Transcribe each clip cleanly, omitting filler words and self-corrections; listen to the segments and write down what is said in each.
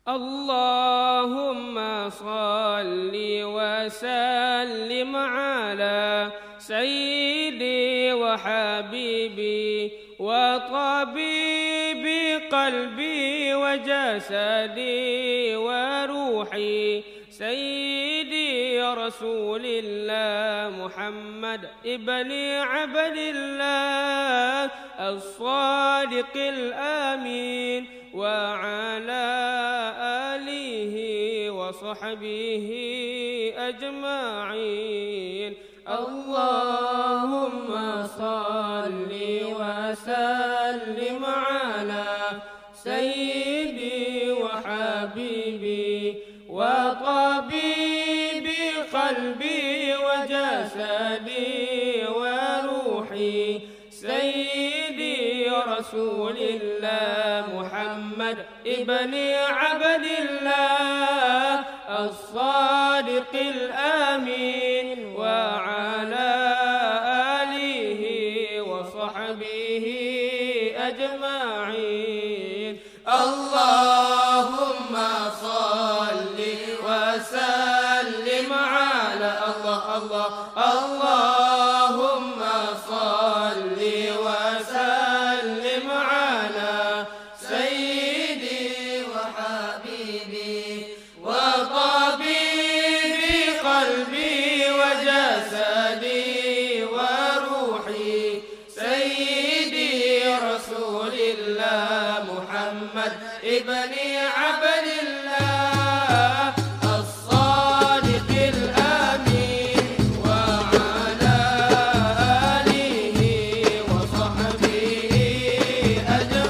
اللهم صل وسلم على سيدي وحبيبي وطبيب قلبي وجسدي وروحي سيدي رسول الله محمد ابن عبد الله الصادق الأمين وعلى آله وصحبه أجمعين. اللهم صل وسلم على سيدي وحبيبي وطبيب قلبي وجسدي وروحي سيدي رسول الله محمد ابن عبد الله الصادق الأمين وعلى آله وصحبه أجمعين. اللهم صل وسلم على اللهم صل وسلم على سيدي وحبيبي وطبيب قلبي وجسدي وروحي سيدي رسول الله محمد ابن عبد الله الصادق الأمين وعلى آله وصحبه أجمعين. اللهم صل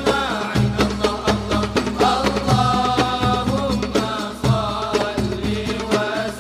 وسلم على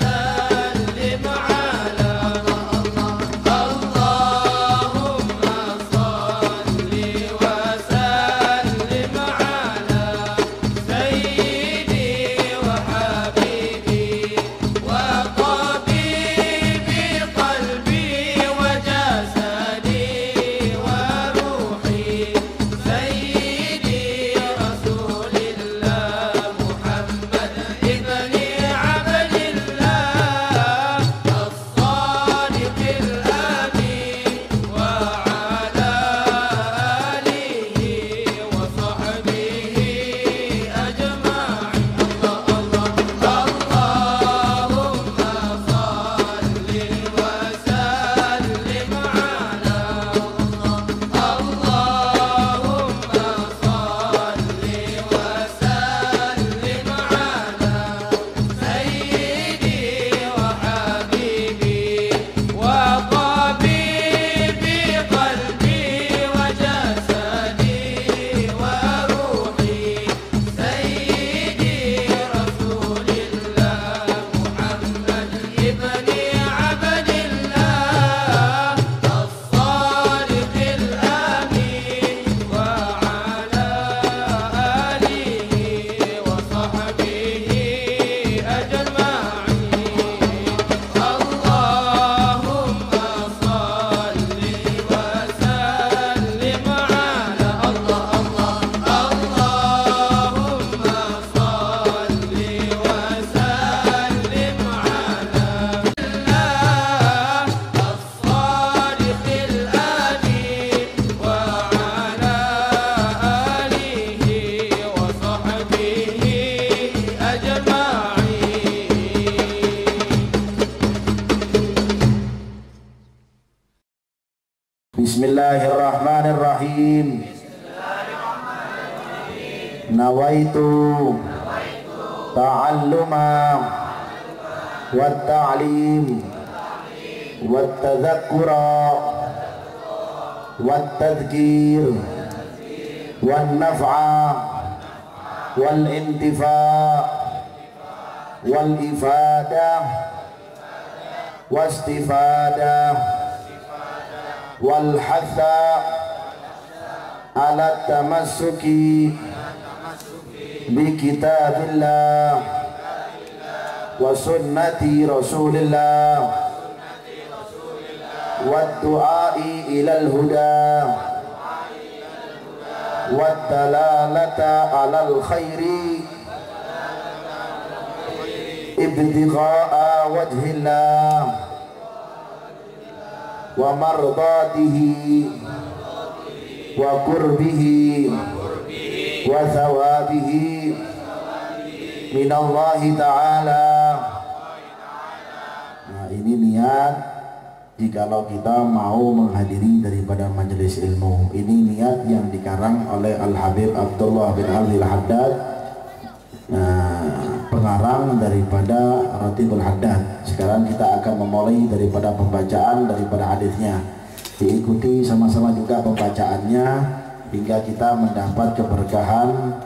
اللهم صل وسلم على سيدي وحبيبي وطبيب قلبي وجسدي وروحي سيدي رسول الله محمد ابن عبد الله الصادق الأمين وعلى آله وصحبه أجمعين. اللهم Bismillahirrahmanirrahim. Nawaitu ta'alluma wa ta'lim wa tadhakkura wa tadhkir wa naf'a wal intifa' wal ifada wastifada wal hatha ala tamassuki bi kitabillah wa sunnati rasulillah wa du'ai ilal huda wa dalalata alal khairi ibtigha'a wajhillah wa mardatihi wa qurbihi wa thawabihi minallahi ta'ala. Nah, ini niat jikalau kita mau menghadiri daripada majelis ilmu. Ini niat yang dikarang oleh Al-Habib Abdullah bin Ali Al-Haddad, pengarang daripada Ratibul Haddad. Sekarang kita akan memulai daripada pembacaan daripada hadisnya. Diikuti sama-sama juga pembacaannya hingga kita mendapat keberkahan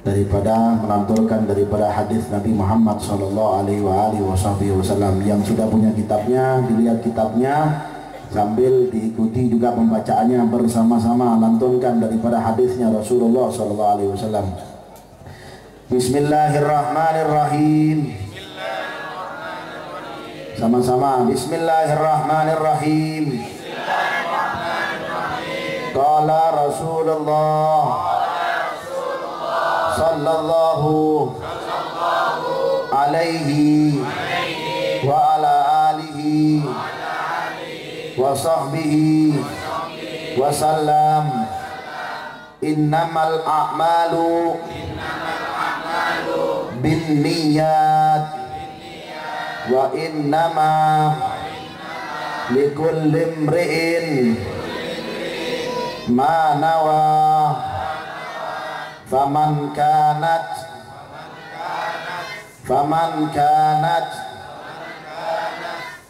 daripada menantulkan daripada hadis Nabi Muhammad sallallahu alaihi wasallam. Yang sudah punya kitabnya, dilihat kitabnya sambil diikuti juga pembacaannya bersama-sama lantunkan daripada hadisnya Rasulullah sallallahu alaihi wasallam. Bismillahirrahmanirrahim. Sama-sama Bismillahirrahmanirrahim. Qala Rasulullah sallallahu alaihi wa ala alihi wa sahbihi wa sallam. Innamal a'malu bin niyat wa innama likulli imri'in ma nawa. Faman kanat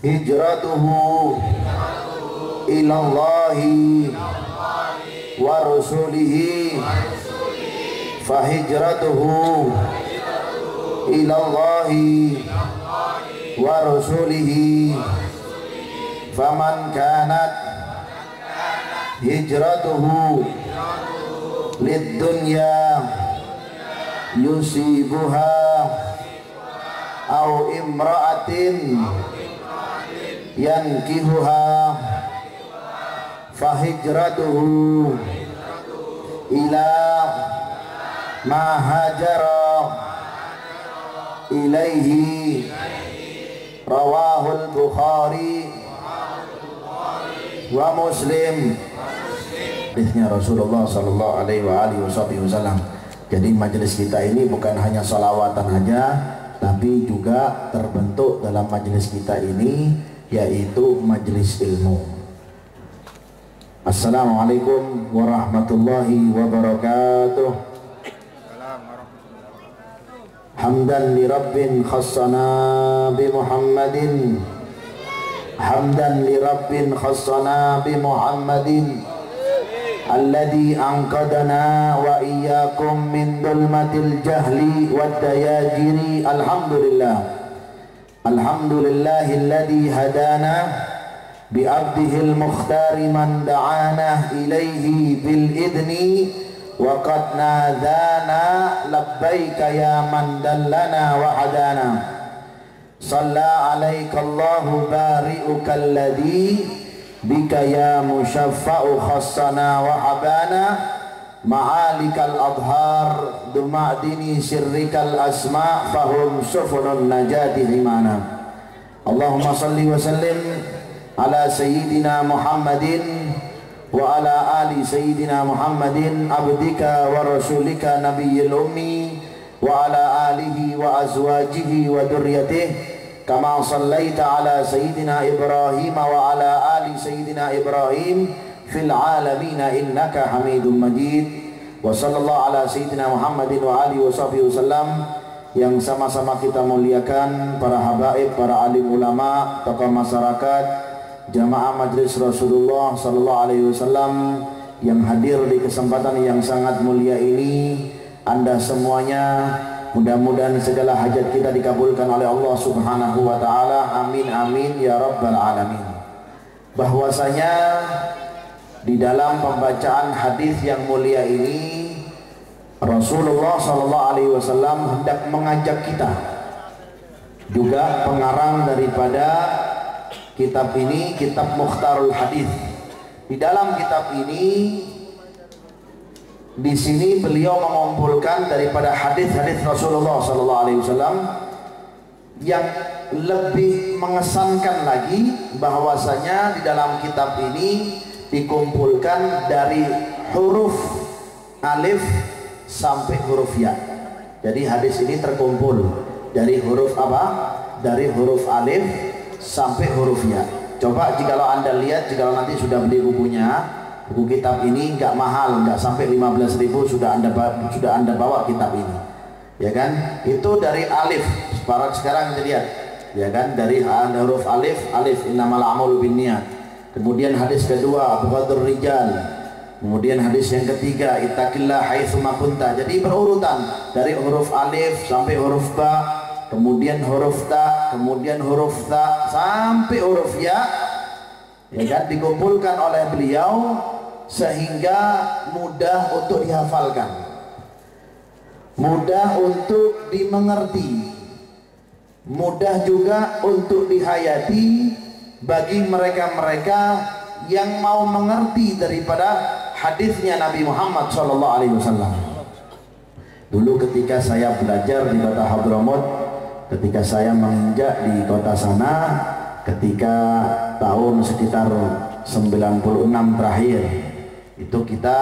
hijratuhu ilallahi wa rasulihi fahijratuhu ilallahi wa rasulihi. Faman kanat hijratuhu lidunya yusibuha au imra'atin yankihuha fahijratuhu ila ma hajara ilaihi. Rawahul Bukhari wa Muslim. Hadisnya Rasulullah sallallahu alaihi wasallam. Jadi majelis kita ini bukan hanya sholawatan aja, tapi juga terbentuk dalam majelis kita ini yaitu majelis ilmu. Assalamualaikum warahmatullahi wabarakatuh. Hamdan li rabbin khassana bi Muhammadin. Hamdan li rabbin khassana bi Muhammadin alladhi anqadana wa iyyakum min dhulmatil jahli wad dayajiri. Alhamdulillahilladzi hadana bi abdihil mukhtari man da'ana ilaihi bil idni wa qad nadana labbaika ya man dallana wa hadana. Shalla alaika Allahu bari'uka alladhi bika ya musyaffa'u khassana wa habana ma'alikal adhar duma'dini sirrikal asma' fahum sufunun najati himana. Allahumma salli wa sallim ala sayyidina Muhammadin wa ala ali sayyidina Muhammadin abdika wa rasulika nabiyyil ummi wa ala alihi wa azwajihi wa dhurriyyatihi kama sallaita ala sayyidina Ibrahim wa ala ali sayyidina Ibrahim fil alamin innaka Hamidum Majid. Wa sallallahu ala sayyidina Muhammadin wa alihi wasallam. Yang sama-sama kita muliakan para habaib, para alim ulama, tokoh masyarakat, jamaah majelis Rasulullah sallallahu alaihi wasallam yang hadir di kesempatan yang sangat mulia ini. Anda semuanya, mudah-mudahan segala hajat kita dikabulkan oleh Allah Subhanahu wa taala. Amin amin ya rabbal alamin. Bahwasanya di dalam pembacaan hadis yang mulia ini Rasulullah sallallahu alaihi wasallam hendak mengajak kita, juga pengarang daripada kitab ini, kitab Mukhtarul Hadis. Di dalam kitab ini, di sini beliau mengumpulkan daripada hadis-hadis Rasulullah sallallahu alaihi wasallam yang lebih mengesankan lagi bahwasanya di dalam kitab ini dikumpulkan dari huruf alif sampai huruf ya. Jadi hadis ini terkumpul dari huruf apa? Dari huruf alif sampai huruf ya. Coba jikalau Anda lihat, jikalau nanti sudah beli bukunya, buku kitab ini nggak mahal, nggak sampai 15.000 sudah Anda bawa kitab ini, ya kan? Itu dari alif. Sekarang kita lihat, ya kan? Dari huruf alif innamal a'malu binniyat. Kemudian hadis kedua abghadur rijal. Kemudian hadis yang ketiga ittaqillah haitsu ma kunta. Jadi berurutan dari huruf alif sampai huruf ba, kemudian huruf ta, kemudian huruf ta sampai huruf ya, ya kan, dikumpulkan oleh beliau sehingga mudah untuk dihafalkan, mudah untuk dimengerti, mudah juga untuk dihayati bagi mereka-mereka yang mau mengerti daripada hadisnya Nabi Muhammad SAW. Dulu ketika saya belajar di kota Hadramut, ketika saya menginjak di kota sana, ketika tahun sekitar 96 terakhir, itu kita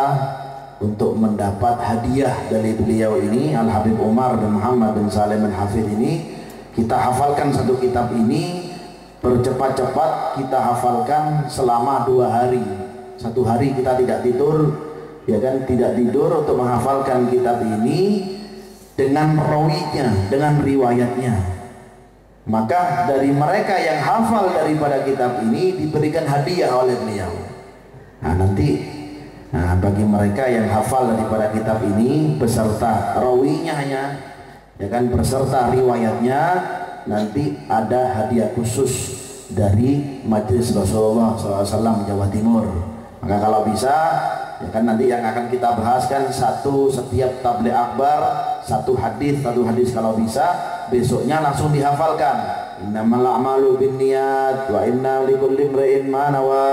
untuk mendapat hadiah dari beliau ini, Al-Habib Umar bin Muhammad bin Salim Al-Hafidh ini, kita hafalkan satu kitab ini, bercepat-cepat kita hafalkan selama 2 hari. 1 hari kita tidak tidur, ya kan, tidak tidur untuk menghafalkan kitab ini dengan rawinya, dengan riwayatnya. Maka dari mereka yang hafal daripada kitab ini diberikan hadiah oleh beliau. Nah nanti, bagi mereka yang hafal daripada kitab ini beserta rawinya, ya kan, beserta riwayatnya, nanti ada hadiah khusus dari Majelis Rasulullah SAW Jawa Timur. Maka kalau bisa, ya kan, nanti yang akan kita bahaskan setiap tabligh akbar satu hadis kalau bisa, besoknya langsung dihafalkan. Innamal a'malu binniyat wa inna likulli imri'in ma nawa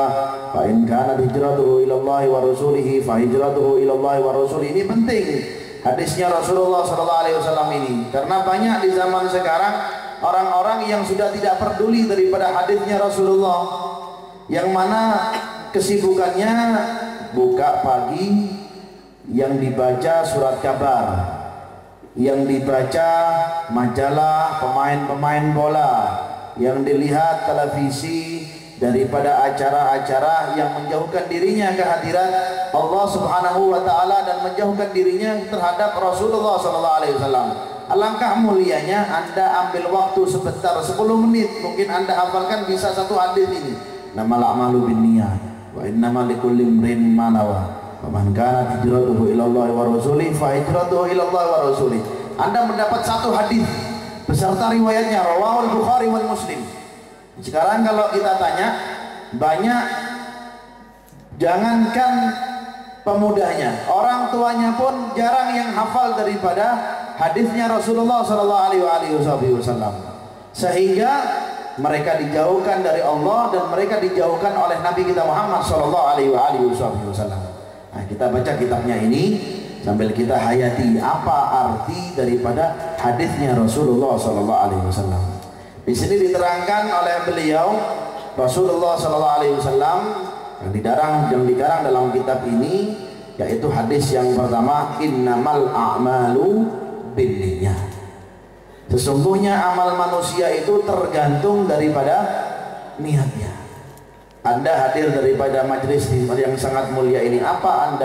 fa in kana hijratuhu ila Allah wa rasulihi fa hijratuhu ila Allah wa rasulihi. Ini penting hadisnya Rasulullah SAW ini, karena banyak di zaman sekarang orang-orang yang sudah tidak peduli daripada hadisnya Rasulullah, yang mana kesibukannya buka pagi, yang dibaca surat kabar, yang dibaca majalah pemain-pemain bola, yang dilihat televisi daripada acara-acara yang menjauhkan dirinya kehadiran Allah Subhanahu wa taala dan menjauhkan dirinya terhadap Rasulullah SAW. Alangkah mulianya Anda ambil waktu sebentar, 10 menit, mungkin Anda hafalkan bisa satu hadis ini. Innamal a'malu binniyat wa innamal likulli imrin ma nawa. Faman kana hijratuhu ila Allah wa rasulih fa hijratuhu ila Allah wa rasulih. Anda mendapat satu hadis beserta riwayatnya, rawahul Bukhari wal Muslim. Sekarang kalau kita tanya, banyak, jangankan pemudanya, orang tuanya pun jarang yang hafal daripada hadisnya Rasulullah SAW. Sehingga mereka dijauhkan dari Allah dan mereka dijauhkan oleh Nabi kita Muhammad SAW. Nah, kita baca kitabnya ini sambil kita hayati apa arti daripada hadisnya Rasulullah SAW. Di sini diterangkan oleh beliau Rasulullah SAW yang dikarang dalam kitab ini, yaitu hadis yang pertama, innamal a'malu binniyat. Sesungguhnya amal manusia itu tergantung daripada niatnya. Anda hadir daripada majelis yang sangat mulia ini, apa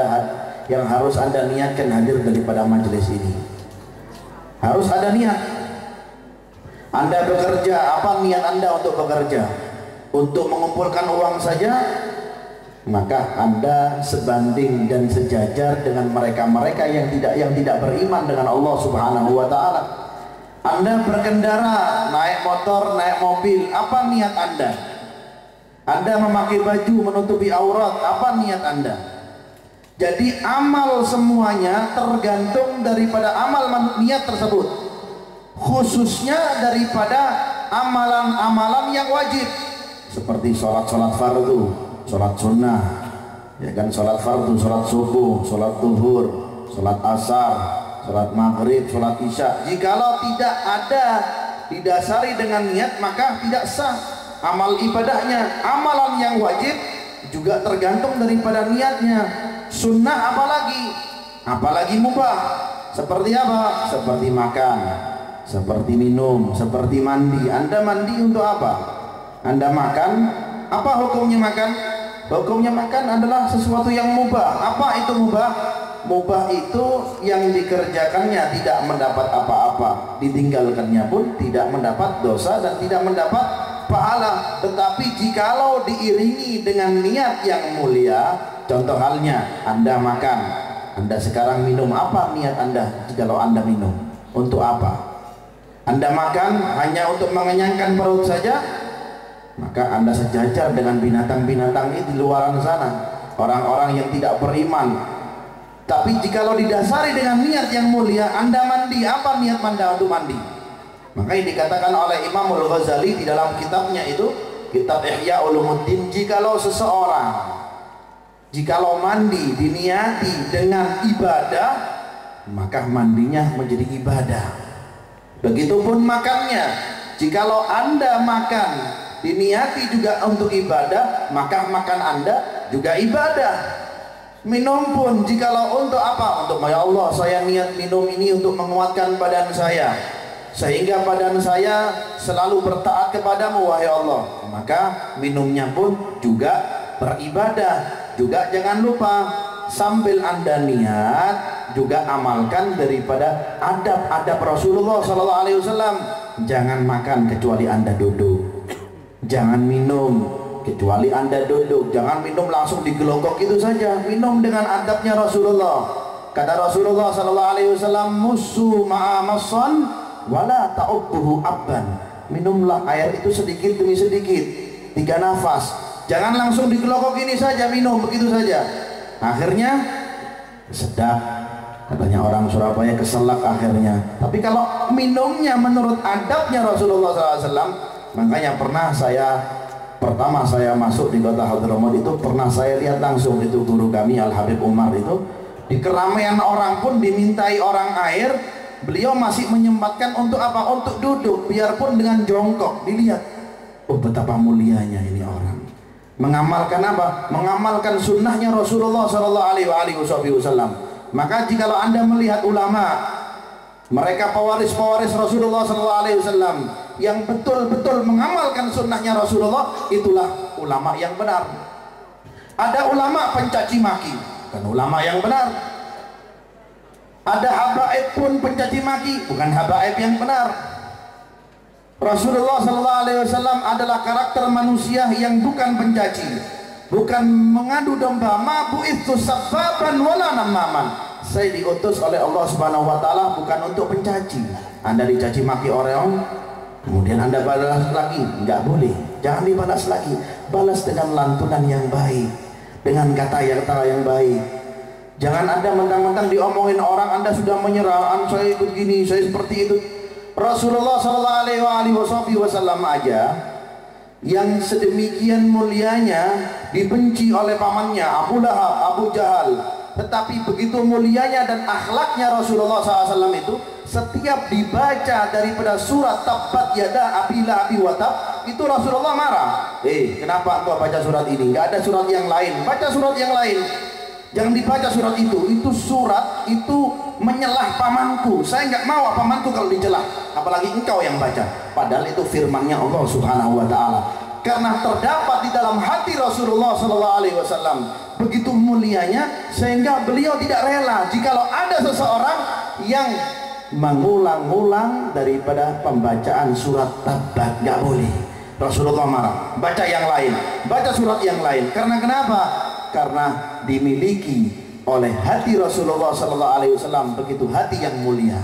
yang harus Anda niatkan hadir daripada majelis ini? Harus ada niat. Anda bekerja, apa niat Anda untuk bekerja? Untuk mengumpulkan uang saja? Maka Anda sebanding dan sejajar dengan mereka-mereka yang tidak beriman dengan Allah Subhanahu wa taala. Anda berkendara, naik motor, naik mobil, apa niat Anda? Anda memakai baju menutupi aurat, apa niat Anda? Jadi amal semuanya tergantung daripada amal niat tersebut, khususnya daripada amalan-amalan yang wajib, seperti sholat fardu, sholat sunnah, ya kan, sholat fardu, sholat subuh, sholat zuhur, sholat asar, sholat maghrib, sholat isya. Jikalau tidak ada didasari dengan niat maka tidak sah amal ibadahnya. Amalan yang wajib juga tergantung daripada niatnya. Sunnah apalagi mubah. Seperti apa? Seperti makan, seperti minum, seperti mandi. Anda mandi untuk apa? Anda makan, apa hukumnya makan? Hukumnya makan adalah sesuatu yang mubah. Apa itu mubah? Mubah itu yang dikerjakannya tidak mendapat apa-apa, ditinggalkannya pun tidak mendapat dosa dan tidak mendapat pahala. Tetapi jikalau diiringi dengan niat yang mulia, contoh halnya Anda makan, Anda sekarang minum, apa niat Anda jikalau Anda minum? Untuk apa? Anda makan hanya untuk mengenyangkan perut saja, maka Anda sejajar dengan binatang-binatang di luar sana, orang-orang yang tidak beriman. Tapi jikalau didasari dengan niat yang mulia, Anda mandi, apa niat Anda untuk mandi? Makanya dikatakan oleh Imam Al-Ghazali di dalam kitabnya itu, kitab Ihya Ulumuddin, jikalau mandi diniati dengan ibadah, maka mandinya menjadi ibadah. Begitupun makannya, jikalau Anda makan diniati juga untuk ibadah, maka makan Anda juga ibadah. Minum pun jikalau untuk apa? Untuk, ya Allah, saya niat minum ini untuk menguatkan badan saya, sehingga badan saya selalu bertaat kepadamu wahai Allah, maka minumnya pun juga beribadah. Juga jangan lupa sambil Anda niat juga amalkan daripada adab-adab Rasulullah SAW. Jangan makan kecuali Anda duduk, jangan minum kecuali Anda duduk, jangan minum langsung digelonggok itu saja. Minum dengan adabnya Rasulullah. Kata Rasulullah SAW, musu ma'amasan wala ta'ubbuhu abban. Minumlah air itu sedikit demi sedikit, 3 nafas, jangan langsung digelonggok ini saja, minum begitu saja. Akhirnya sedap, katanya orang Surabaya, keselak akhirnya. Tapi kalau minumnya menurut adabnya Rasulullah SAW, makanya pertama saya masuk di kota Hadramaut itu, pernah saya lihat langsung itu guru kami Al Habib Umar itu, di keramaian orang pun dimintai orang air, beliau masih menyempatkan untuk apa? Untuk duduk, biarpun dengan jongkok. Dilihat, oh betapa mulianya ini orang. Mengamalkan apa? Mengamalkan sunnahnya Rasulullah SAW. Maka jikalau Anda melihat ulama, mereka pewaris-pewaris Rasulullah SAW yang betul-betul mengamalkan sunnahnya Rasulullah, itulah ulama yang benar. Ada ulama pencaci maki, bukan ulama yang benar. Ada habaib pun pencaci maki, bukan habaib yang benar. Rasulullah SAW adalah karakter manusia yang bukan pencaci, bukan mengadu domba. Ma bu'itsu sabbaban wala namaman. Saya diutus oleh Allah Subhanahu wa taala bukan untuk pencaci. Anda dicaci maki orang, kemudian Anda balas lagi, enggak boleh. Jangan dibalas lagi. Balas dengan lantunan yang baik, dengan kata-kata yang baik. Jangan Anda mentang-mentang diomongin orang Anda sudah menyerah, saya ikut gini, saya seperti itu. Rasulullah SAW aja yang sedemikian mulianya dibenci oleh pamannya Abu Lahab, Abu Jahal. Tetapi begitu mulianya dan akhlaknya Rasulullah SAW itu, setiap dibaca daripada surat Tabbat Yada Abi Lahab wa Tab, itu Rasulullah marah. Kenapa engkau baca surat ini? Gak ada surat yang lain. Baca surat yang lain. Jangan dibaca surat itu. Itu surat itu menyelah pamanku. Saya nggak mau pamanku kalau dicelah. Apalagi engkau yang baca. Padahal itu firmannya Allah Subhanahu wa taala. Karena terdapat di dalam hati Rasulullah SAW begitu mulianya, sehingga beliau tidak rela jikalau ada seseorang yang mengulang-ulang daripada pembacaan surat Tabbat. Nggak boleh. Rasulullah marah. Baca yang lain, baca surat yang lain. Karena kenapa? Karena dimiliki oleh hati Rasulullah SAW begitu hati yang mulia,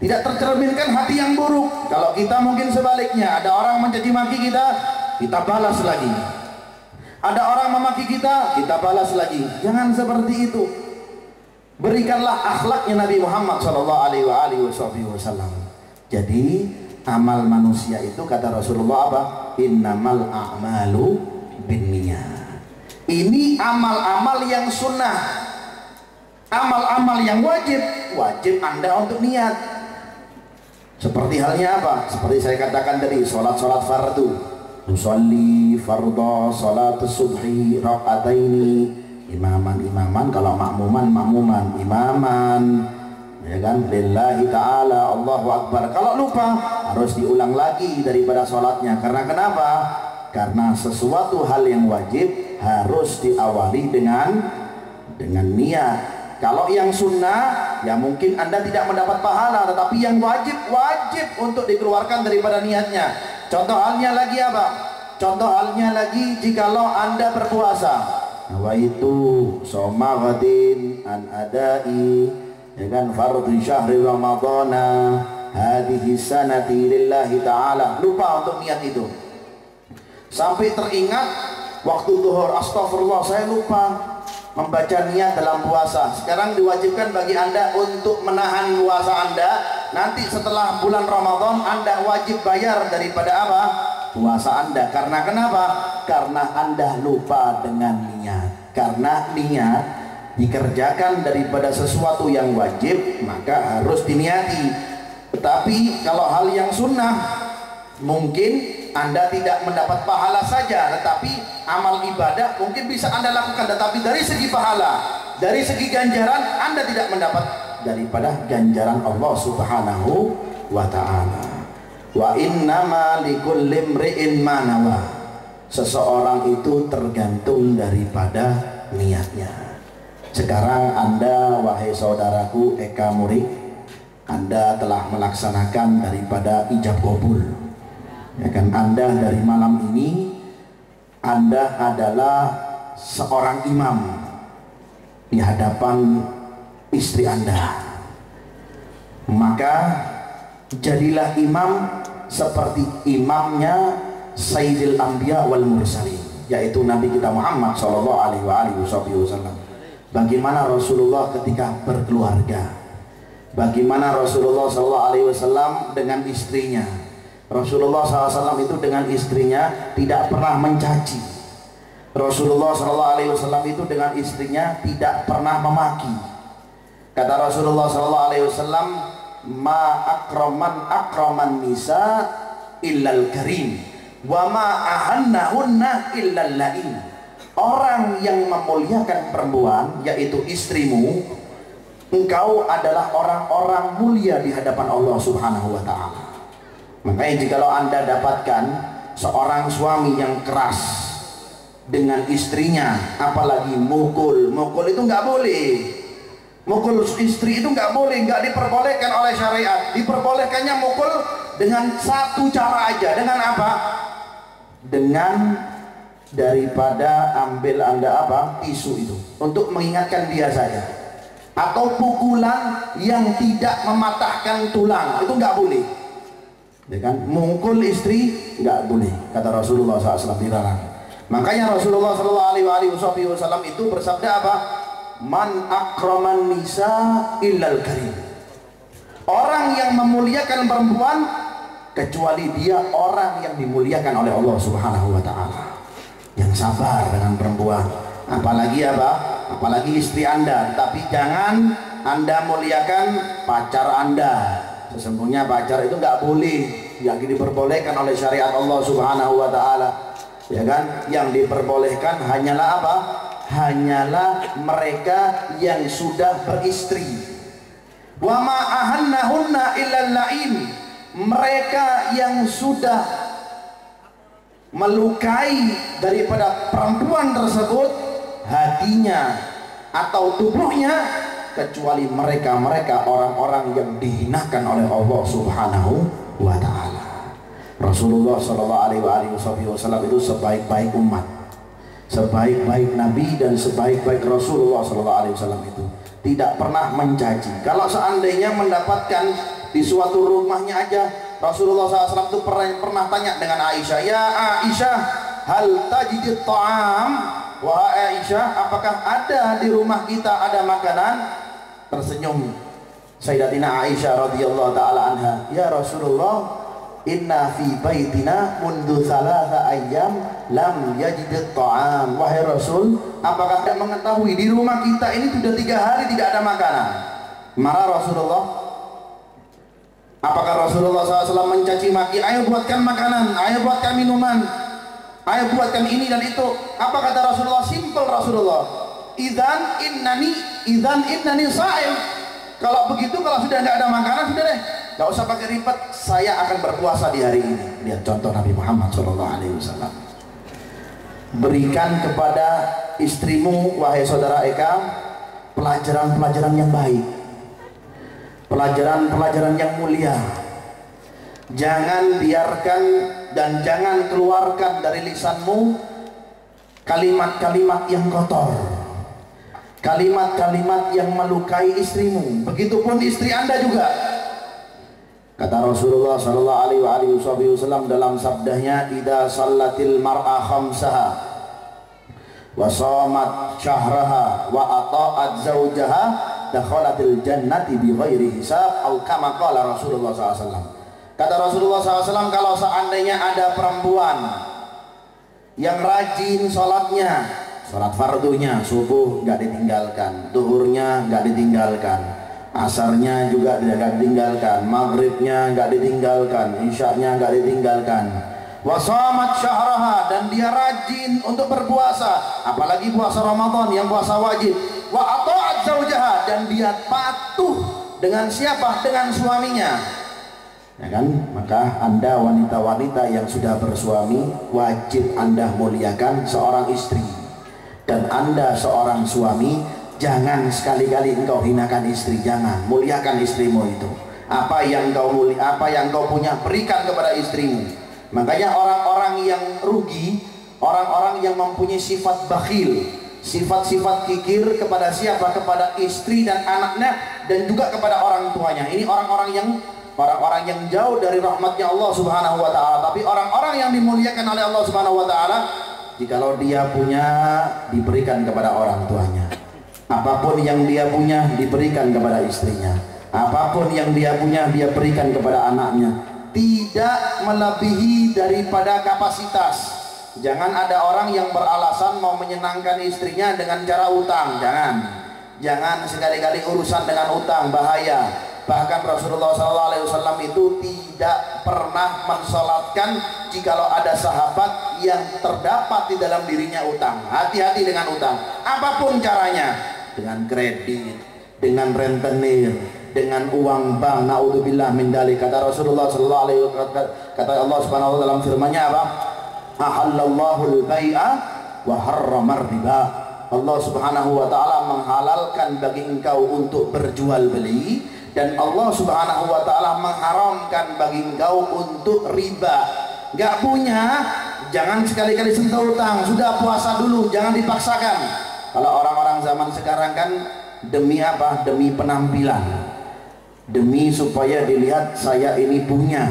tidak tercerminkan hati yang buruk. Kalau kita mungkin sebaliknya, ada orang mencaci maki kita, kita balas lagi. Ada orang memaki kita, kita balas lagi. Jangan seperti itu. Berikanlah akhlaknya Nabi Muhammad SAW. Jadi amal manusia itu kata Rasulullah apa? Innamal a'malu binniyat. Ini amal-amal yang sunnah, amal-amal yang wajib Anda untuk niat. Seperti halnya apa? Seperti saya katakan tadi, sholat fardu. Usolli fardhu salat subhi rakaataini imaman, kalau makmuman imaman, ya kan, lillahi ta'ala, Allahu akbar. Kalau lupa harus diulang lagi daripada sholatnya. Karena kenapa? Karena sesuatu hal yang wajib harus diawali dengan niat. Kalau yang sunnah ya mungkin Anda tidak mendapat pahala, tetapi yang wajib untuk dikeluarkan daripada niatnya. Contoh halnya lagi apa? Contoh halnya lagi jikalau Anda berpuasa, nawaitu shoma ghadin an adai, ya kan, fardhu syahri ramadhana hadhihi sanati lillahi ta'ala. Lupa untuk niat itu. Sampai teringat waktu zuhur, astagfirullah saya lupa membaca niat dalam puasa. Sekarang diwajibkan bagi Anda untuk menahan puasa Anda. Nanti setelah bulan Ramadan Anda wajib bayar daripada apa? Puasa Anda. Karena kenapa? Karena Anda lupa dengan niat. Karena niat dikerjakan daripada sesuatu yang wajib, maka harus diniati. Tetapi kalau hal yang sunnah, mungkin Anda tidak mendapat pahala saja, tetapi amal ibadah mungkin bisa Anda lakukan, tetapi dari segi pahala, dari segi ganjaran Anda tidak mendapat daripada ganjaran Allah Subhanahu wa ta'ala. Wa innama likulli imri'in ma nawa. Seseorang itu tergantung daripada niatnya. Sekarang Anda, wahai saudaraku Eka Murid, Anda telah melaksanakan daripada ijab kabul. Ya kan, Anda dari malam ini Anda adalah seorang imam di hadapan istri Anda. Maka jadilah imam seperti imamnya Sayyidil Anbiya wal Mursalin, yaitu Nabi kita Muhammad sallallahu alaihi wasallam. Bagaimana Rasulullah ketika berkeluarga, bagaimana Rasulullah sallallahu alaihi wasallam dengan istrinya. Rasulullah SAW itu dengan istrinya tidak pernah mencaci. Rasulullah SAW itu dengan istrinya tidak pernah memaki. Kata Rasulullah SAW, ma akraman nisa illal karim, wa ma ahannahunna illal lain. Orang yang memuliakan perempuan, yaitu istrimu, engkau adalah orang-orang mulia di hadapan Allah Subhanahu wa ta'ala. Makanya jikalau Anda dapatkan seorang suami yang keras dengan istrinya, apalagi mukul itu nggak boleh. Mukul istri itu nggak boleh, nggak diperbolehkan oleh syariat. Diperbolehkannya mukul dengan satu cara aja. Dengan apa? Dengan daripada ambil Anda apa? Tisu itu untuk mengingatkan dia saja. Atau pukulan yang tidak mematahkan tulang, itu nggak boleh. Ya kan? Mukul istri nggak boleh, kata Rasulullah SAW, dilarang. Makanya Rasulullah SAW itu bersabda apa? Man akraman nisa illal karim. Orang yang memuliakan perempuan kecuali dia orang yang dimuliakan oleh Allah Subhanahu wa ta'ala, yang sabar dengan perempuan. Apalagi apa? Apalagi istri Anda. Tapi jangan Anda muliakan pacar Anda. Sesungguhnya pacar itu nggak boleh, yang diperbolehkan oleh syariat Allah Subhanahu wa ta'ala. Ya kan? Yang diperbolehkan hanyalah apa? Hanyalah mereka yang sudah beristri. Wa ma ahannahunna illal lain. Mereka yang sudah melukai daripada perempuan tersebut hatinya atau tubuhnya, kecuali mereka orang-orang yang dihinakan oleh Allah Subhanahu wa ta'ala. Rasulullah sallallahu alaihi wasallam itu sebaik-baik umat, sebaik-baik Nabi dan sebaik-baik Rasulullah sallallahu alaihi wasallam itu tidak pernah mencaci. Kalau seandainya mendapatkan di suatu rumahnya aja, Rasulullah SAW itu pernah tanya dengan Aisyah, ya Aisyah, hal tajidit ta'am? Wahai Aisyah, apakah ada di rumah kita ada makanan? Tersenyum Sayyidatina Aisyah radhiyallahu taala anha, ya Rasulullah, inna fi baitina mundu thalatha ayyam lam yajid ta'am. Wahai Rasul, apakah Anda mengetahui di rumah kita ini sudah 3 hari tidak ada makanan? Marah Rasulullah. Apakah Rasulullah SAW mencaci maki, ayo buatkan makanan, ayo buatkan minuman, ayo buatkan ini dan itu? Apa kata Rasulullah? Simple Rasulullah, idzan innani sha'im. Kalau begitu, kalau sudah nggak ada makanan, sudah deh, nggak usah pakai ribet, saya akan berpuasa di hari ini. Lihat contoh Nabi Muhammad SAW. Berikan kepada istrimu, wahai saudara Eka, pelajaran-pelajaran yang baik, pelajaran-pelajaran yang mulia. Jangan biarkan dan jangan keluarkan dari lisanmu kalimat-kalimat yang kotor, kalimat-kalimat yang melukai istrimu. Begitupun istri Anda juga. Kata Rasulullah sallallahu alaihi wasallam dalam sabdanya, "Idza shallatil mar'a khamsaha wa shamat syahraha wa ata'at zawjaha dakhalatil jannati bighairi hisab," atau kama qala Rasulullah SAW. Kata Rasulullah SAW, kalau seandainya ada perempuan yang rajin sholatnya, sholat fardunya, subuh nggak ditinggalkan, duhurnya nggak ditinggalkan, asarnya juga tidak ditinggalkan, maghribnya nggak ditinggalkan, isyaknya nggak ditinggalkan, wasamat syahraha, dan dia rajin untuk berpuasa, apalagi puasa Ramadan yang puasa wajib, wa ata'at zaujaha, dan dia patuh dengan siapa? Dengan suaminya. Ya kan? Maka Anda wanita-wanita yang sudah bersuami, wajib Anda muliakan seorang istri. Dan Anda seorang suami, jangan sekali-kali engkau hinakan istri, jangan. Muliakan istrimu itu. Apa yang kau punya, berikan kepada istrimu. Makanya orang-orang yang rugi, orang-orang yang mempunyai sifat bakhil, sifat-sifat kikir kepada siapa? Kepada istri dan anaknya, dan juga kepada orang tuanya. Ini orang-orang yang jauh dari rahmatnya Allah Subhanahu wa taala. Tapi orang-orang yang dimuliakan oleh Allah Subhanahu wa taala, jikalau dia punya, diberikan kepada orang tuanya. Apapun yang dia punya, diberikan kepada istrinya. Apapun yang dia punya, dia berikan kepada anaknya. Tidak melebihi daripada kapasitas. Jangan ada orang yang beralasan mau menyenangkan istrinya dengan cara utang. Jangan sekali-kali urusan dengan utang, bahaya. Bahkan Rasulullah SAW itu tidak pernah mensolatkan jikalau ada sahabat yang terdapat di dalam dirinya utang. Hati-hati dengan utang, apapun caranya, dengan kredit, dengan rentenir, dengan uang bank, naudzubillah min dzalik. Kata Rasulullah SAW, kata Allah Subhanahu wa taala dalam firman-Nya apa? Ahallallahu al-bai'a wa harramar riba. Allah Subhanahu wa taala menghalalkan bagi engkau untuk berjual beli, dan Allah Subhanahu wa taala mengharamkan bagi engkau untuk riba. Gak punya, jangan sekali-kali sentuh utang. Sudah puasa dulu, jangan dipaksakan. Kalau orang-orang zaman sekarang kan demi apa? Demi penampilan, demi supaya dilihat saya ini punya,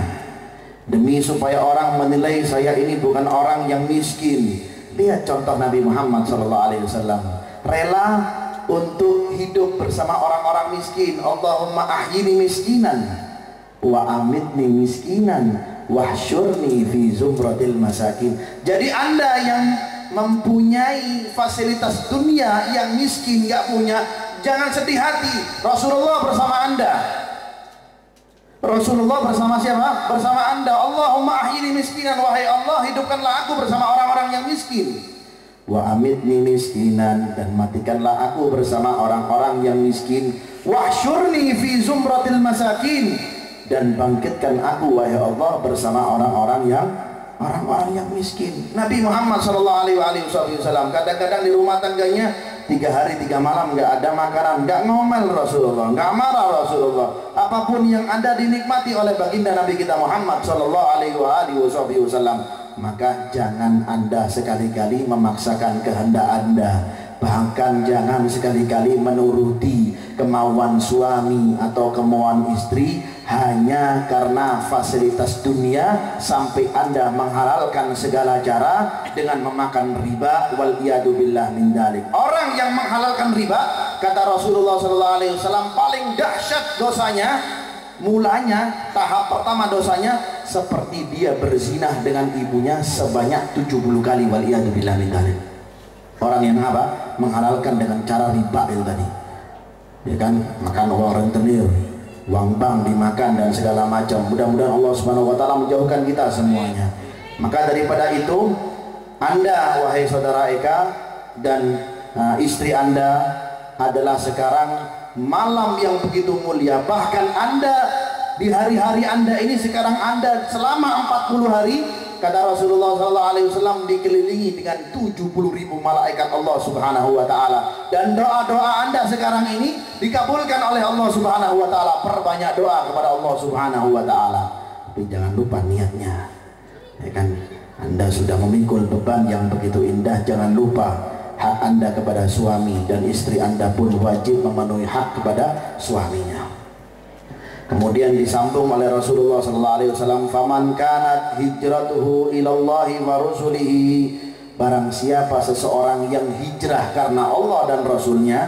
demi supaya orang menilai saya ini bukan orang yang miskin. Lihat contoh Nabi Muhammad SAW, rela untuk hidup bersama orang-orang miskin. Allahumma ahyini miskinan wa amitni miskinan wahsyurni fi zumratil masakin. Jadi Anda yang mempunyai fasilitas dunia, yang miskin gak punya, jangan sedih hati. Rasulullah bersama Anda. Rasulullah bersama siapa? Bersama Anda. Allahumma ahyini miskinan, wahai Allah, hidupkanlah aku bersama orang-orang yang miskin. Wa amitni miskinan, dan matikanlah aku bersama orang-orang yang miskin. Wahsyurni fi zumratil masakin, dan bangkitkan aku wahai Allah bersama orang-orang yang miskin. Nabi Muhammad SAW kadang-kadang di rumah tangganya 3 hari 3 malam nggak ada makanan, nggak ngomel Rasulullah, nggak marah Rasulullah. Apapun yang ada dinikmati oleh baginda Nabi kita Muhammad SAW. Maka jangan Anda sekali-kali memaksakan kehendak Anda, bahkan jangan sekali-kali menuruti kemauan suami atau kemauan istri hanya karena fasilitas dunia, sampai Anda menghalalkan segala cara dengan memakan riba. Wal iyadu billah min dzalik. Orang yang menghalalkan riba, kata Rasulullah SAW, paling dahsyat dosanya, mulanya tahap pertama dosanya seperti dia berzinah dengan ibunya sebanyak 70 kali. Wal iyadu billah min dzalik. Orang yang apa? Menghalalkan dengan cara riba itu tadi. Ya kan, makan uang rentenir, uang bank dimakan dan segala macam. Mudah-mudahan Allah Subhanahu wa taala menjauhkan kita semuanya. Maka daripada itu, Anda wahai saudara Eka dan istri Anda adalah sekarang malam yang begitu mulia. Bahkan Anda di hari-hari Anda ini sekarang Anda selama 40 hari, kata Rasulullah SAW, dikelilingi dengan 70.000 malaikat Allah Subhanahu wa taala. Dan doa-doa Anda sekarang ini dikabulkan oleh Allah Subhanahu wa taala. Perbanyak doa kepada Allah Subhanahu wa taala. Tapi jangan lupa niatnya. Ya kan? Anda sudah memikul beban yang begitu indah, jangan lupa hak Anda kepada suami, dan istri Anda pun wajib memenuhi hak kepada suaminya. Kemudian disambung oleh Rasulullah SAW, faman kanat hijratuhu ilallahi wa rasulihi, barang siapa seseorang yang hijrah karena Allah dan Rasulnya.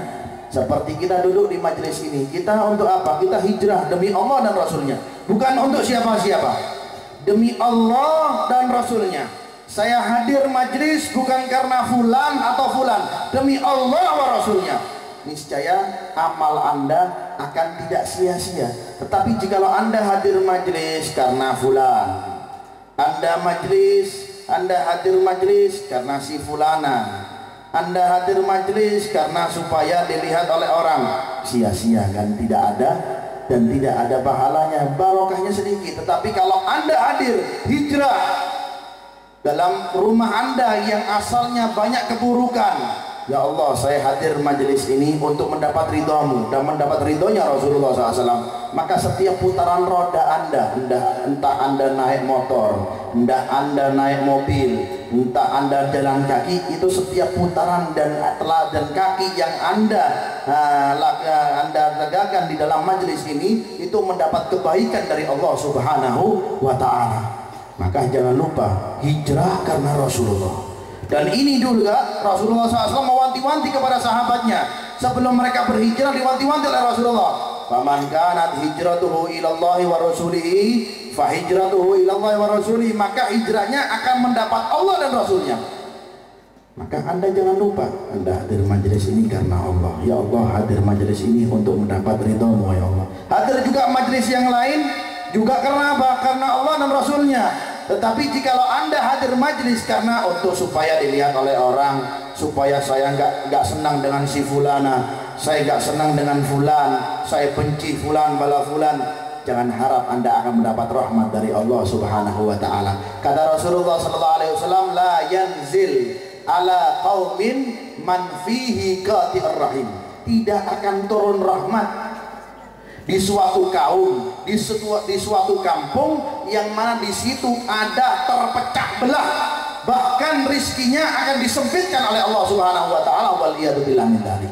Seperti kita duduk di majelis ini, kita untuk apa? Kita hijrah demi Allah dan Rasulnya, bukan untuk siapa-siapa. Demi Allah dan Rasulnya. Saya hadir majelis bukan karena fulan atau fulan, demi Allah wa Rasulnya. Niscaya amal Anda akan tidak sia-sia. Tetapi jikalau Anda hadir majelis karena fulan, Anda hadir majelis karena si fulana, Anda hadir majelis karena supaya dilihat oleh orang, sia-sia kan? Tidak ada dan tidak ada pahalanya, barokahnya sedikit. Tetapi kalau Anda hadir hijrah dalam rumah Anda yang asalnya banyak keburukan, ya Allah, saya hadir majelis ini untuk mendapat ridhamu dan mendapat ridhonya Rasulullah SAW. Maka setiap putaran roda Anda, entah Anda naik motor, entah Anda naik mobil, entah Anda jalan kaki, itu setiap putaran dan kaki yang Anda tegakkan di dalam majelis ini, itu mendapat kebaikan dari Allah Subhanahu wa ta'ala. Maka jangan lupa hijrah karena Rasulullah. Dan ini juga Rasulullah SAW mewanti-wanti kepada sahabatnya sebelum mereka berhijrah, diwanti-wanti oleh Rasulullah. Faman kanat hijratuhu ilallahi wa rasulihi fa hijratuhu ilallahi wa rasulihi, maka hijrahnya akan mendapat Allah dan Rasulnya. Maka Anda jangan lupa, Anda hadir majelis ini karena Allah. Ya Allah, hadir majelis ini untuk mendapat ridhamu ya Allah. Hadir juga majelis yang lain juga karena apa? Karena Allah dan Rasulnya. Tetapi jikalau Anda hadir majelis karena untuk supaya dilihat oleh orang, supaya saya nggak senang dengan si fulana, saya nggak senang dengan fulan, saya benci fulan bala fulan, jangan harap Anda akan mendapat rahmat dari Allah Subhanahu wa taala. Kata Rasulullah SAW, la yanzil ala qaumin man fihi qati'ur rahim. Tidak akan turun rahmat di suatu kaum, di suatu kampung yang mana di situ ada terpecah belah, bahkan rizkinya akan disempitkan oleh Allah Subhanahu wa taala, waliyadzubillah min dzalik.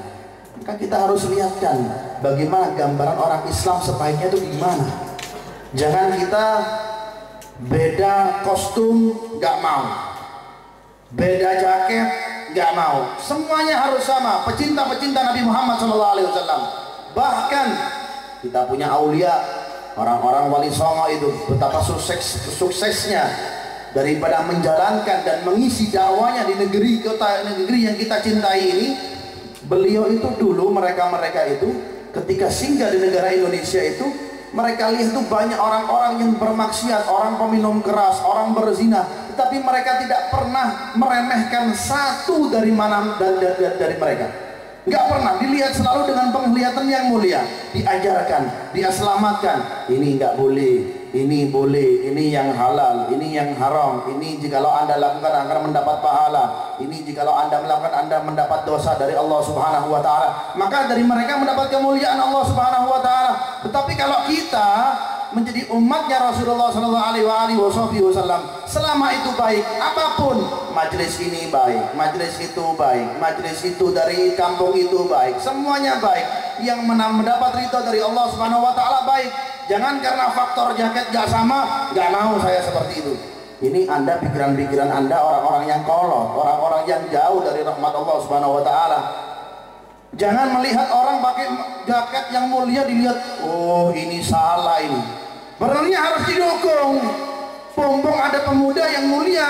Maka kita harus lihatkan bagaimana gambaran orang Islam sebaiknya itu gimana. Jangan kita beda kostum nggak mau, beda jaket nggak mau, semuanya harus sama. Pecinta-pecinta Nabi Muhammad SAW. Bahkan kita punya aulia, orang-orang wali songo itu betapa suksesnya daripada menjalankan dan mengisi dakwanya di negeri yang kita cintai ini. Beliau itu dulu, mereka itu ketika singgah di negara Indonesia itu, mereka lihat itu banyak orang-orang yang bermaksiat, orang peminum keras, orang berzina, tetapi mereka tidak pernah meremehkan satu dari mereka. Nggak pernah, dilihat selalu dengan penglihatan yang mulia, diajarkan, dia selamatkan. Ini nggak boleh, ini boleh, ini yang halal, ini yang haram, ini jikalau Anda lakukan akan mendapat pahala, ini jikalau Anda melakukan Anda mendapat dosa dari Allah Subhanahu wa taala. Maka dari mereka mendapat kemuliaan Allah Subhanahu wa taala. Tetapi kalau kita menjadi umatnya Rasulullah SAW, selama itu baik, apapun majelis ini baik, majelis itu baik, majelis itu dari kampung itu baik, semuanya baik, yang mendapat ridho dari Allah Subhanahu wa taala baik. Jangan karena faktor jaket gak sama, gak mau saya seperti itu. Ini Anda, pikiran-pikiran Anda orang-orang yang kolot, orang-orang yang jauh dari rahmat Allah Subhanahu wa taala. Jangan melihat orang pakai jaket yang mulia dilihat, oh ini salah ini. Berarti harus didukung. Pompong ada pemuda yang mulia,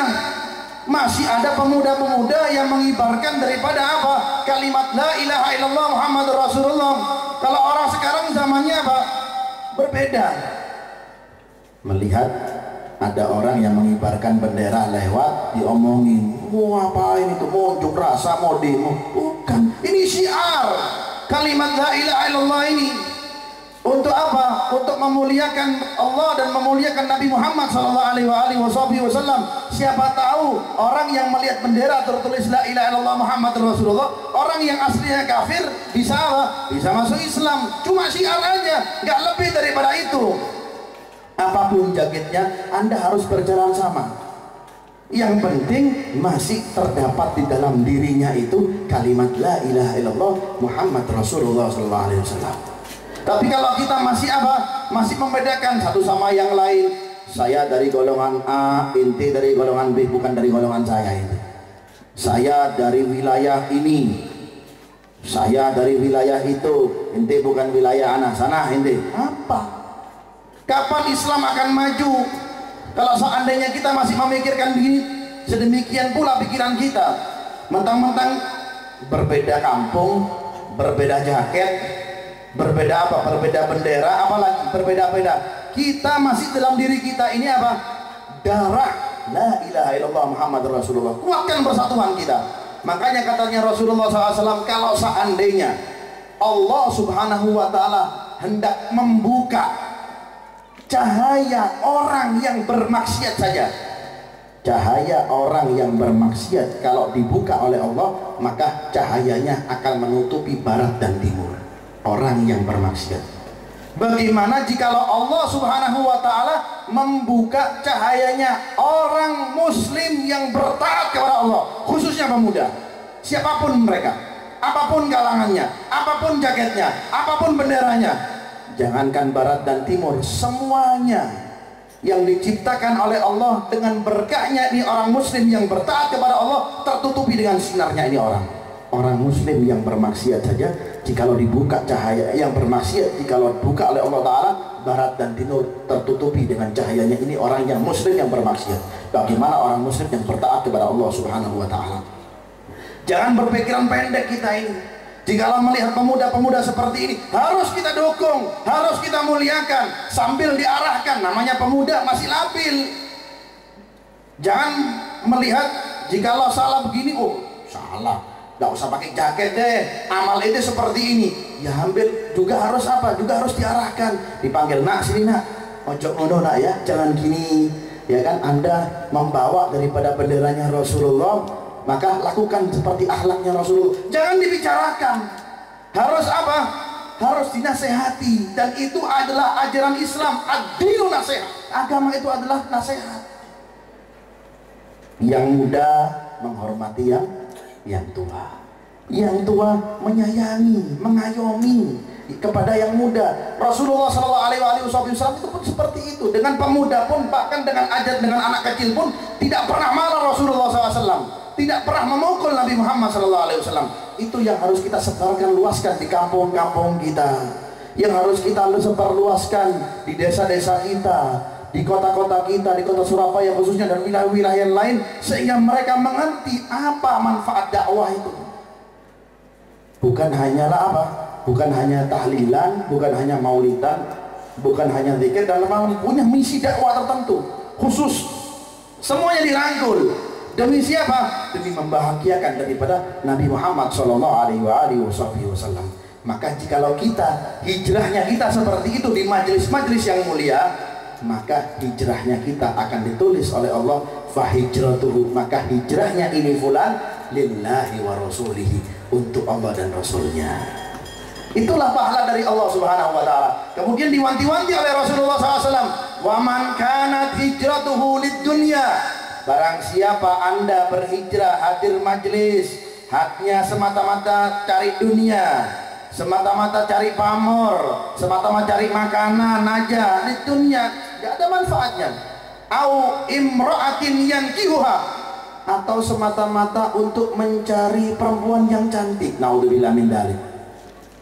masih ada pemuda-pemuda yang mengibarkan daripada apa? Kalimat la ilaha illallah Muhammadur Rasulullah. Kalau orang sekarang zamannya apa? berbeda. Melihat ada orang yang mengibarkan bendera lewat, diomongin, mau ngapain itu, mau unjuk rasa, mau demo. Bukan, ini syiar kalimat la ilaha illallah ini. Untuk apa? Untuk memuliakan Allah dan memuliakan Nabi Muhammad SAW. Siapa tahu orang yang melihat bendera tertulis la ilaha illallah Muhammad Rasulullah, orang yang aslinya kafir bisa apa? Bisa masuk Islam. Cuma syiar aja, nggak lebih daripada itu. Apapun jaketnya, Anda harus berjalan sama. Yang penting masih terdapat di dalam dirinya itu kalimat la ilaha illallah Muhammad Rasulullah SAW. Tapi kalau kita masih apa? Masih membedakan satu sama yang lain. Saya dari golongan A, inti dari golongan B, bukan dari golongan saya itu. Saya dari wilayah ini, saya dari wilayah itu, inti bukan wilayah anak sana, inti. Apa? Kapan Islam akan maju? Kalau seandainya kita masih memikirkan begini, sedemikian pula pikiran kita. Mentang-mentang berbeda kampung, berbeda jaket, berbeda apa? Berbeda bendera, apalagi berbeda-beda. Kita masih dalam diri kita ini apa? Darah la ilaha illallah Muhammad Rasulullah. Kuatkan persatuan kita. Makanya katanya Rasulullah SAW, kalau seandainya Allah Subhanahu wa Ta'ala hendak membuka cahaya orang yang bermaksiat saja, cahaya orang yang bermaksiat kalau dibuka oleh Allah, maka cahayanya akan menutupi barat dan timur. Orang yang bermaksiat. Bagaimana jikalau Allah Subhanahu wa Ta'ala membuka cahayanya orang muslim yang bertaat kepada Allah, khususnya pemuda, siapapun mereka, apapun kalangannya, apapun jaketnya, apapun benderanya, jangankan barat dan timur, semuanya yang diciptakan oleh Allah dengan berkahnya ini orang muslim yang bertaat kepada Allah tertutupi dengan sinarnya ini orang muslim yang bermaksiat saja. Jikalau dibuka cahaya yang bermaksiat, jikalau dibuka oleh Allah Ta'ala, barat dan timur tertutupi dengan cahayanya ini orang yang muslim yang bermaksiat. Bagaimana orang muslim yang bertaat kepada Allah Subhanahu wa Ta'ala? Jangan berpikiran pendek kita ini. Jikalau melihat pemuda-pemuda seperti ini, harus kita dukung, harus kita muliakan, sambil diarahkan. Namanya pemuda masih labil. Jangan melihat jikalau salah begini, oh salah, nggak usah pakai jaket deh, amal itu seperti ini. Ya ambil juga harus apa? Juga harus diarahkan, dipanggil, nak sini nak, ojo ngono nak ya, jangan gini, ya kan? Anda membawa daripada benderanya Rasulullah, maka lakukan seperti akhlaknya Rasulullah. Jangan dibicarakan, harus apa? Harus dinasehati, dan itu adalah ajaran Islam. Ad-dinu nasihat, agama itu adalah nasihat. Yang muda menghormati yang tua, yang tua menyayangi, mengayomi kepada yang muda. Rasulullah SAW itu pun seperti itu. Dengan pemuda pun, bahkan dengan ajat, dengan anak kecil pun tidak pernah marah Rasulullah SAW, tidak pernah memukul Nabi Muhammad SAW. Itu yang harus kita sebarkan, luaskan di kampung-kampung kita, yang harus kita sebarluaskan di desa-desa kita, di kota-kota kita, di kota Surabaya khususnya, dan wilayah-wilayah yang lain, sehingga mereka mengerti apa manfaat dakwah itu. Bukan hanyalah apa? Bukan hanya tahlilan, bukan hanya maulidan, bukan hanya zikir, dan memang punya misi dakwah tertentu khusus. Semuanya dirangkul. Demi siapa? Demi membahagiakan daripada Nabi Muhammad SAW. Maka jikalau kita, hijrahnya kita seperti itu di majelis-majelis yang mulia, maka hijrahnya kita akan ditulis oleh Allah, fahijratuhu, maka hijrahnya ini fulan lillahi wa rasulihi, untuk Allah dan Rasulnya. Itulah pahala dari Allah Subhanahu wa Ta'ala. Kemudian diwanti-wanti oleh Rasulullah SAW, wa man kanat hijratuhu lid dunya, barang siapa Anda berhijrah hadir majelis, hatinya semata-mata cari dunia, semata-mata cari pamor, semata-mata cari makanan aja, di dunia gak ada manfaatnya. Au imra'atin yankihuha, atau semata-mata untuk mencari perempuan yang cantik. Naudzubillah min dzalik.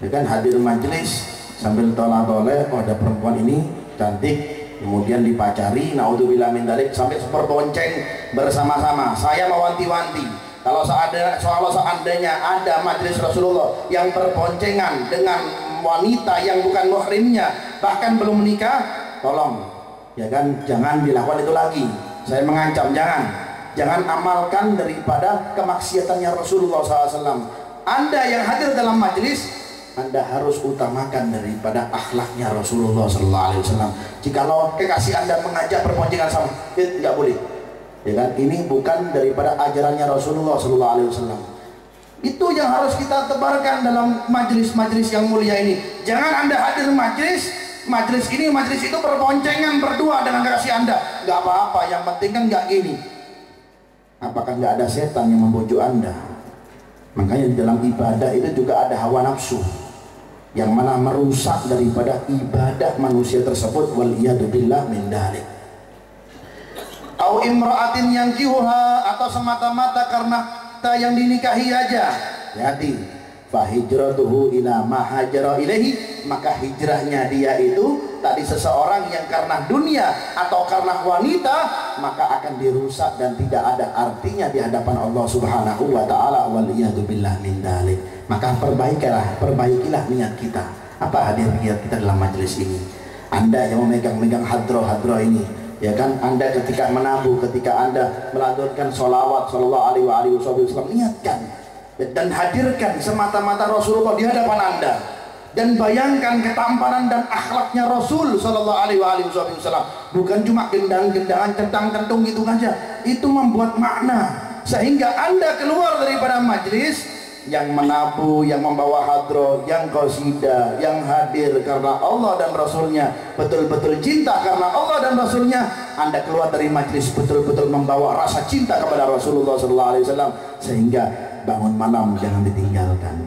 Ya kan, hadir majelis sambil tolak-toleh, oh ada perempuan ini cantik, kemudian dipacari, naudzubillah min dzalik, sampai berbonceng bersama-sama. Saya mewanti-wanti, kalau seandainya ada majelis Rasulullah yang berboncengan dengan wanita yang bukan muhrimnya, bahkan belum menikah, tolong ya kan, jangan dilakukan itu lagi. Saya mengancam, jangan amalkan daripada kemaksiatannya Rasulullah SAW. Anda yang hadir dalam majelis, Anda harus utamakan daripada akhlaknya Rasulullah SAW. Jikalau kekasih Anda mengajak berboncengan sama, nggak boleh. Ya kan? Ini bukan daripada ajarannya Rasulullah SAW. Itu yang harus kita tebarkan dalam majelis-majelis yang mulia ini. Jangan Anda hadir majelis ini, majelis itu berboncengan berdua dengan kekasih Anda. Nggak apa-apa, yang penting kan nggak gini. Apakah nggak ada setan yang membujuk Anda? Makanya di dalam ibadah itu juga ada hawa nafsu yang mana merusak daripada ibadah manusia tersebut. Waliyadzubillah min dzalik. Au imra'atin yankihuha, atau semata-mata karena yang dinikahi aja. Jadi fahijratuhu ila ma hajara ilaihi, maka hijrahnya dia itu tadi seseorang yang karena dunia atau karena wanita, maka akan dirusak dan tidak ada artinya di hadapan Allah Subhanahu wa taala. Waliyadzubillah min dzalik. Maka perbaikilah niat kita. Apa hadir niat kita dalam majelis ini? Anda yang memegang hadroh ini, ya kan, Anda ketika menabuh, ketika Anda melantunkan sholawat sallallahu alaihi wasallam, niatkan dan hadirkan semata-mata Rasulullah di hadapan Anda, dan bayangkan ketampanan dan akhlaknya Rasul sallallahu alaihi wasallam. Bukan cuma gendang-gendangan, centang-centung gitu saja. Itu membuat makna sehingga Anda keluar daripada majelis yang menabuh, yang membawa hadroh, yang qasidah, yang hadir karena Allah dan Rasulnya, betul-betul cinta karena Allah dan Rasulnya. Anda keluar dari majelis betul-betul membawa rasa cinta kepada Rasulullah SAW, sehingga bangun malam jangan ditinggalkan.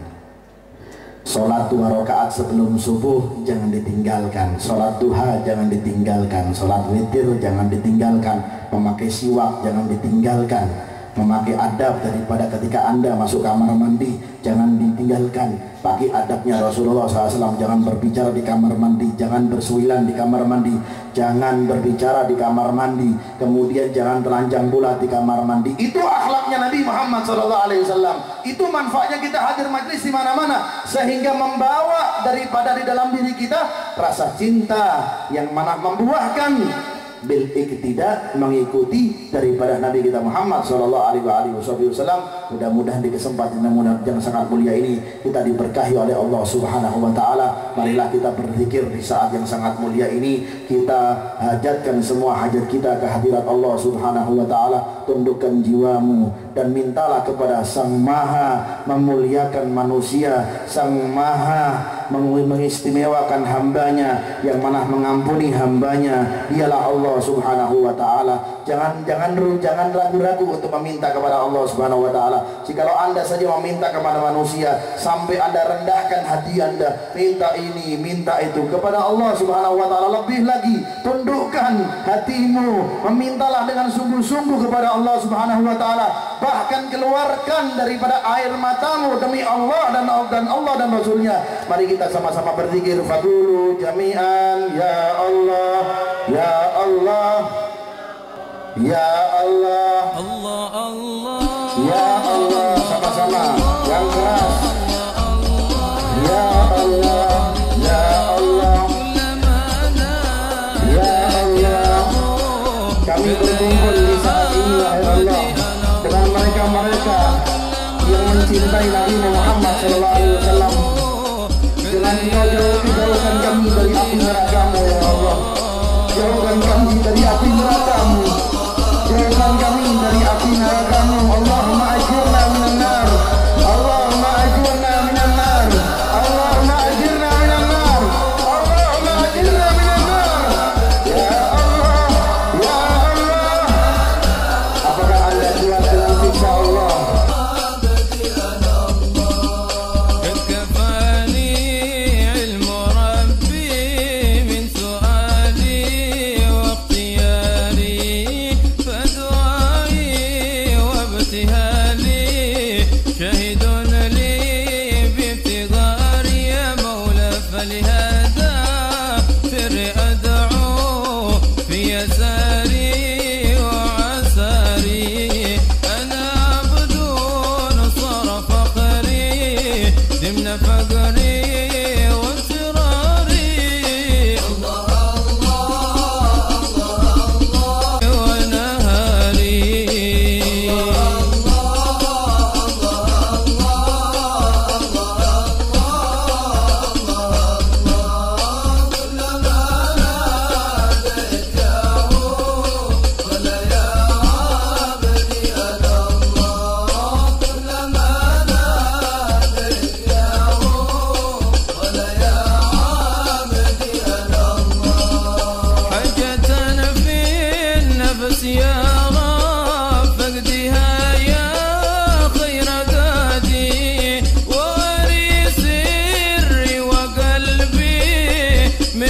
Sholat 2 rakaat sebelum subuh jangan ditinggalkan. Sholat duha jangan ditinggalkan. Sholat witir jangan ditinggalkan. Memakai siwak jangan ditinggalkan. Memakai adab daripada ketika Anda masuk kamar mandi jangan ditinggalkan. Pakai adabnya Rasulullah SAW. Jangan berbicara di kamar mandi, jangan bersuilan di kamar mandi, jangan berbicara di kamar mandi, kemudian jangan telanjang bulat di kamar mandi. Itu akhlaknya Nabi Muhammad SAW. Itu manfaatnya kita hadir majlis di mana-mana, sehingga membawa daripada di dalam diri kita rasa cinta yang mana membuahkan bil iktida, mengikuti daripada Nabi kita Muhammad sallallahu alaihi wasallam. Mudah-mudahan di kesempatan yang sangat mulia ini kita diberkahi oleh Allah Subhanahu wa taala. Marilah kita berzikir di saat yang sangat mulia ini. Kita hajatkan semua hajat kita ke hadirat Allah Subhanahu wa taala. Tundukkan jiwamu dan mintalah kepada Sang Maha memuliakan manusia, Sang Maha mengistimewakan hambanya, yang mana mengampuni hambanya. Dialah Allah Subhanahu wa taala. Jangan ragu-ragu untuk meminta kepada Allah Subhanahu wa taala. Jikalau Anda saja meminta kepada manusia sampai Anda rendahkan hati Anda, minta ini, minta itu kepada Allah Subhanahu wa taala, lebih lagi tundukkan hatimu, memintalah dengan sungguh-sungguh kepada Allah Subhanahu wa taala. Bahkan keluarkan daripada air matamu demi Allah dan Allah dan Rasulnya. Mari kita sama-sama berzikir fadulu jami'an. Ya Allah, ya Allah, ya Allah, Allah Allah, ya Allah, sama-sama yang keras. Ya Allah, ya Allah, ya Allah. Kami berkumpul di saat ini, wahai Allah, dengan mereka-mereka yang mencintai Nabi Muhammad SAW. Dengan jauhkan kami dari api neraka-Mu, ya Allah. Jauhkan kami dari api neraka-Mu. Jauhkan kami dari api neraka-Mu. Allahumma ajirna minan nar. Allahumma ajirna minan nar. Allahumma ajirna minan nar. Allahumma ajirna minan nar. Ya Allah, ya Allah. Apakah Anda siap dengan siksa Allah?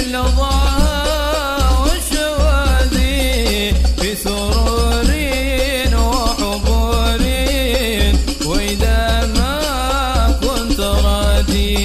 لظاها والشواذي في سرور وحبور وإذا ما كنت راضي